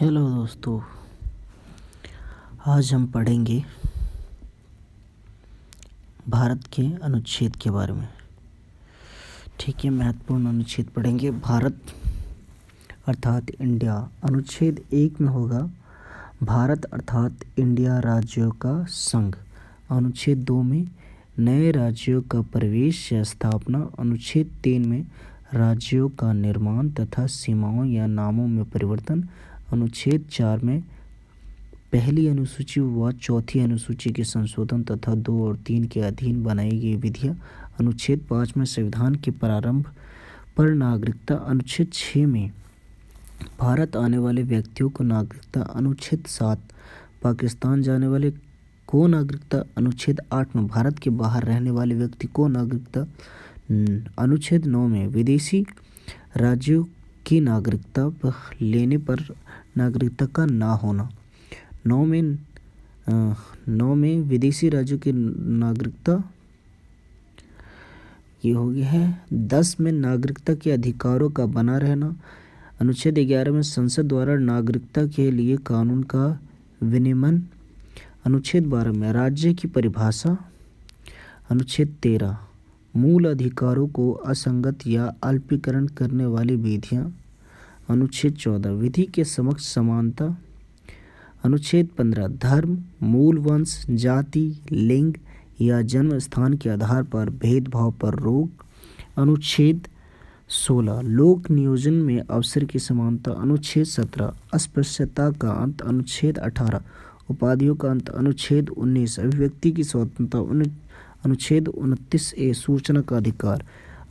Hello दोस्तों, आज हम पढ़ेंगे भारत के अनुच्छेद के बारे में। ठीक है, महत्वपूर्ण अनुच्छेद पढ़ेंगे। भारत अर्थात इंडिया। अनुच्छेद 1 में होगा भारत अर्थात इंडिया राज्यों का संघ। अनुच्छेद 2 में नए राज्यों का प्रवेश या स्थापना। अनुच्छेद 3 में राज्यों का निर्माण तथा सीमाओं या नामों में परिवर्तन। अनुच्छेद 4 में पहली अनुसूची व चौथी अनुसूची के संशोधन तथा 2 और 3 के अधीन बनाई गई विधियां। अनुच्छेद 5 में संविधान के प्रारंभ पर नागरिकता। अनुच्छेद 6 में भारत आने वाले व्यक्तियों को नागरिकता। अनुच्छेद 7 पाकिस्तान जाने वाले को नागरिकता। अनुच्छेद 8 में भारत के बाहर रहने वाले व्यक्ति को नागरिकता। अनुच्छेद 9 में विदेशी राज्यों की नागरिकता लेने पर नागरिकता का ना होना। 9 में विदेशी राज्यों की नागरिकता ये हो गया है। 10 में नागरिकता के अधिकारों का बना रहना। अनुच्छेद 11 में संसद द्वारा नागरिकता के लिए कानून का विनियमन। अनुच्छेद 12 में राज्य की परिभाषा। अनुच्छेद 13 मूल अधिकारों को असंगत या अल्पीकरण करने वाली विधियां। अनुच्छेद 14 विधि के समक्ष समानता। अनुच्छेद 15 धर्म, मूल वंश, जाति, लिंग या जन्म स्थान के आधार पर भेदभाव पर रोक। अनुच्छेद 16 लोक नियोजन में अवसर की समानता। अनुच्छेद 17 अस्पृश्यता का अंत। अनुच्छेद 18 उपाधियों का अंत। अनुच्छेद 19 अभिव्यक्ति की स्वतंत्रता। अनुच्छेद 29 सूचना का अधिकार।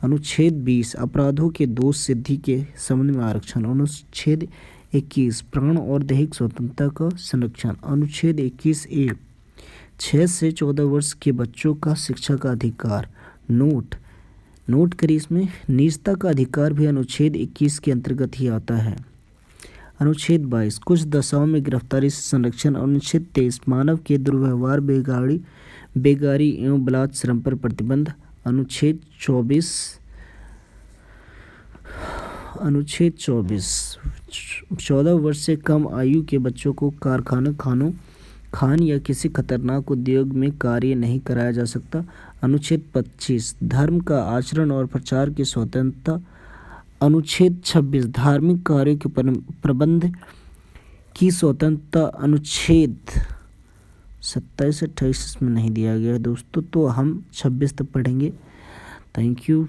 अनुच्छेद 20 अपराधों के दोष सिद्धि के संबंध में आरक्षण। अनुच्छेद 21 प्राण और दैहिक स्वतंत्रता का संरक्षण। अनुच्छेद 21 6 से 14 वर्ष के बच्चों का शिक्षा का अधिकार। नोट करिए, इसमें निजता का अधिकार भी अनुच्छेद 21 के अंतर्गत ही आता है। अनुच्छेद 22 कुछ दशाओं में गिरफ्तारी से संरक्षण। अनुच्छेद 23 मानव के दुर्व्यवहार, बेगारी एवं बलात् श्रम पर प्रतिबंध। अनुच्छेद 24 14 वर्ष से कम आयु के बच्चों को खान या किसी खतरनाक उद्योग में कार्य नहीं कराया जा सकता। अनुच्छेद 25 धर्म का आचरण और प्रचार की स्वतंत्रता। अनुच्छेद 26 धार्मिक कार्यों के प्रबंध की स्वतंत्रता। अनुच्छेद 27 28 में नहीं दिया गया है दोस्तों, तो हम 26 तक पढ़ेंगे। Thank you.